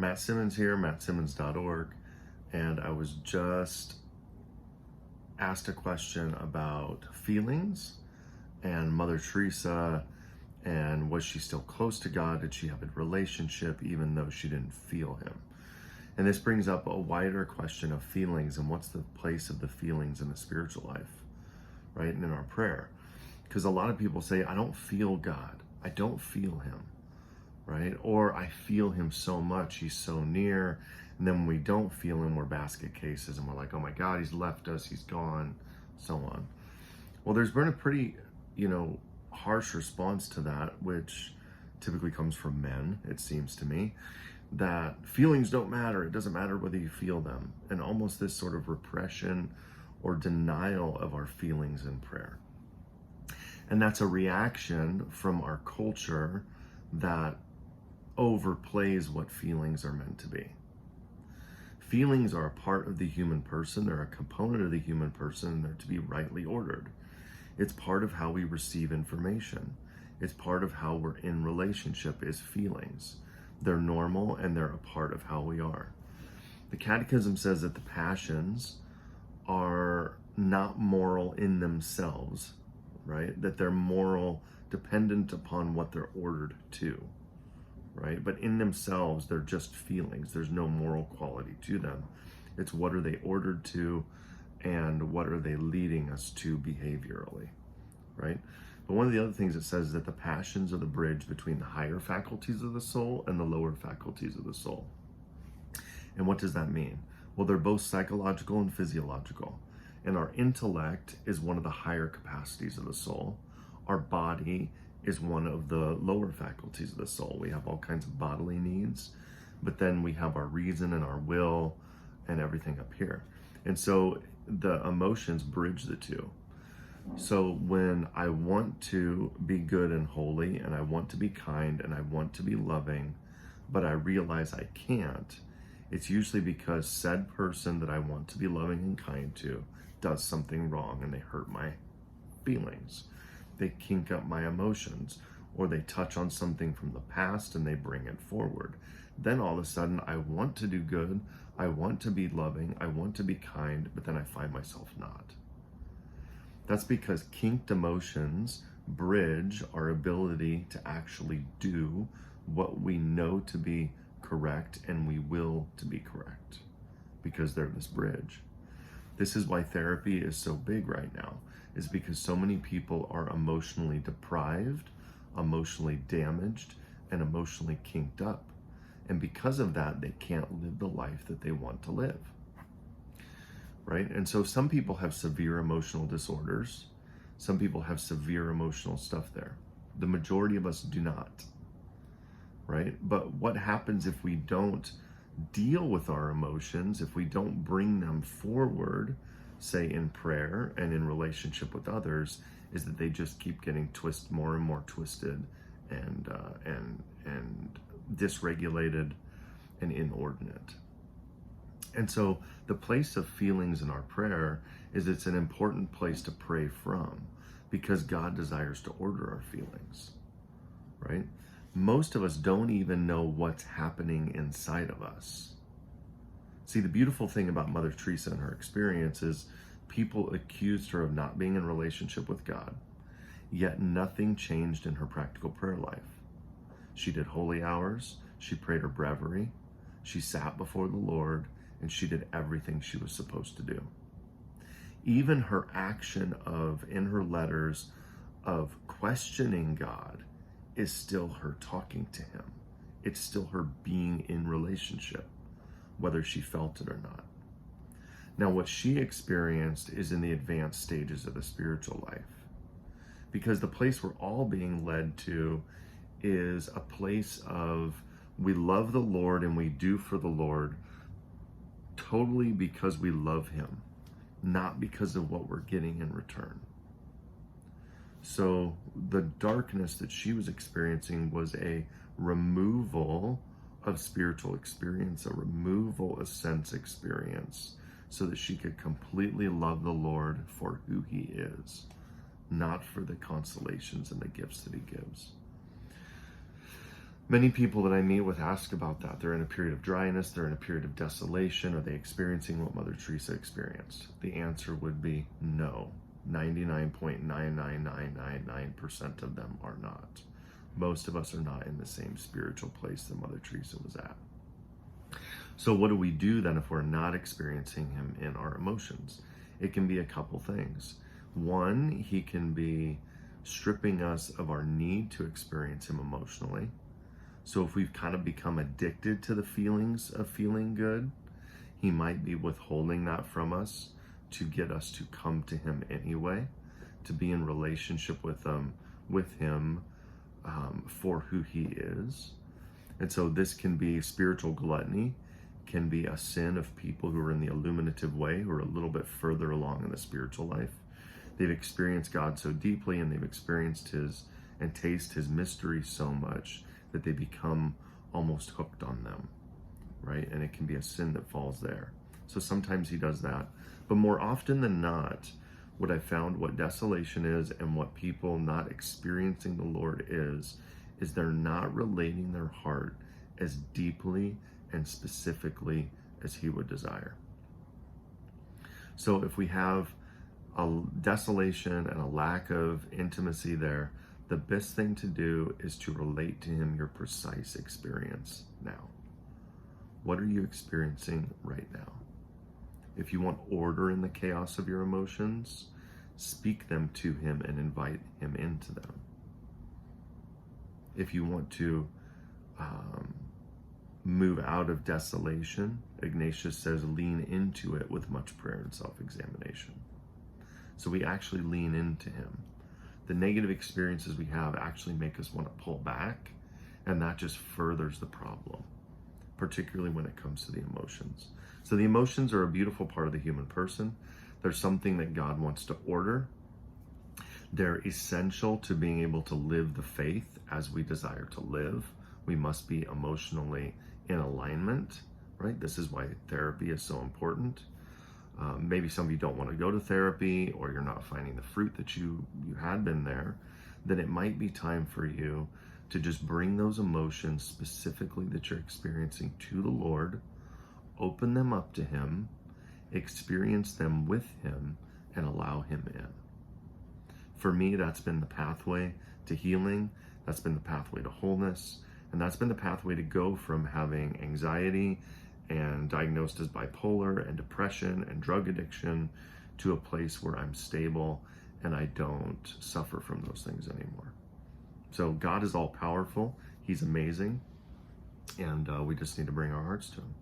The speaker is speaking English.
Matt Simmons here, mattsimmons.org, and I was just asked a question about feelings and Mother Teresa, and was she still close to God? Did she have a relationship even though she didn't feel him? And this brings up a wider question of feelings and what's the place of the feelings in the spiritual life, right? And in our prayer. Because a lot of people say, I don't feel God. I don't feel him. Right? Or I feel him so much, he's so near. And then when we don't feel him, we're basket cases and we're like, oh my God, he's left us, he's gone, so on. Well, there's been a pretty, harsh response to that, which typically comes from men, it seems to me, that feelings don't matter. It doesn't matter whether you feel them. And almost this sort of repression or denial of our feelings in prayer. And that's a reaction from our culture that overplays what feelings are meant to be. Feelings are a part of the human person. They're a component of the human person, and they're to be rightly ordered. It's part of how we receive information. It's part of how we're in relationship is feelings. They're normal and they're a part of how we are. The Catechism says that the passions are not moral in themselves, right? That they're moral dependent upon what they're ordered to. Right? But in themselves, they're just feelings. There's no moral quality to them. It's what are they ordered to and what are they leading us to behaviorally, right? But one of the other things it says is that the passions are the bridge between the higher faculties of the soul and the lower faculties of the soul. And what does that mean? Well, they're both psychological and physiological. And our intellect is one of the higher capacities of the soul. Our body is one of the lower faculties of the soul. We have all kinds of bodily needs, but then we have our reason and our will and everything up here. And so the emotions bridge the two. So when I want to be good and holy, and I want to be kind, and I want to be loving, but I realize I can't, it's usually because said person that I want to be loving and kind to does something wrong and they hurt my feelings. They kink up my emotions, or they touch on something from the past and they bring it forward. Then all of a sudden I want to do good, I want to be loving, I want to be kind, but then I find myself not. That's because kinked emotions bridge our ability to actually do what we know to be correct and we will to be correct, because they're this bridge. This is why therapy is so big right now, is because so many people are emotionally deprived, emotionally damaged, and emotionally kinked up. And because of that, they can't live the life that they want to live, right? And so some people have severe emotional disorders. Some people have severe emotional stuff there. The majority of us do not, right? But what happens if we don't deal with our emotions, if we don't bring them forward, say in prayer and in relationship with others, is that they just keep getting more and more twisted and dysregulated and inordinate. And so the place of feelings in our prayer is it's an important place to pray from, because God desires to order our feelings, right? Most of us don't even know what's happening inside of us. See, the beautiful thing about Mother Teresa and her experience is people accused her of not being in relationship with God, yet nothing changed in her practical prayer life. She did holy hours, she prayed her breviary, she sat before the Lord, and she did everything she was supposed to do. Even her action in her letters of questioning God is still her talking to him. It's still her being in relationship, whether she felt it or not. Now, what she experienced is in the advanced stages of the spiritual life, because the place we're all being led to is a place of we love the Lord and we do for the Lord totally because we love him, not because of what we're getting in return. So the darkness that she was experiencing was a removal of spiritual experience, a removal of sense experience, so that she could completely love the Lord for who he is, not for the consolations and the gifts that he gives. Many people that I meet with ask about that. They're in a period of dryness, they're in a period of desolation. Are they experiencing what Mother Teresa experienced? The answer would be no. 99.99999% of them are not. Most of us are not in the same spiritual place that Mother Teresa was at. So what do we do then if we're not experiencing him in our emotions? It can be a couple things. One, he can be stripping us of our need to experience him emotionally. So if we've kind of become addicted to the feelings of feeling good, he might be withholding that from us to get us to come to him anyway, to be in relationship with him for who he is. And so this can be spiritual gluttony, can be a sin of people who are in the illuminative way, who are a little bit further along in the spiritual life. They've experienced God so deeply, and they've experienced his and taste his mystery so much that they become almost hooked on them, right? And it can be a sin that falls there. So sometimes he does that. But more often than not, what I found, what desolation is and what people not experiencing the Lord is they're not relating their heart as deeply and specifically as he would desire. So if we have a desolation and a lack of intimacy there, the best thing to do is to relate to him your precise experience now. What are you experiencing right now? If you want order in the chaos of your emotions, speak them to him and invite him into them. If you want to move out of desolation, Ignatius says, lean into it with much prayer and self-examination. So we actually lean into him. The negative experiences we have actually make us want to pull back, and that just furthers the problem, particularly when it comes to the emotions. So the emotions are a beautiful part of the human person. They're something that God wants to order. They're essential to being able to live the faith as we desire to live. We must be emotionally in alignment, right? This is why therapy is so important. Maybe some of you don't want to go to therapy, or you're not finding the fruit that you had been there. Then it might be time for you to just bring those emotions specifically that you're experiencing to the Lord, open them up to him, experience them with him, and allow him in. For me, that's been the pathway to healing. That's been the pathway to wholeness. And that's been the pathway to go from having anxiety and diagnosed as bipolar and depression and drug addiction to a place where I'm stable and I don't suffer from those things anymore. So God is all powerful. He's amazing. And we just need to bring our hearts to him.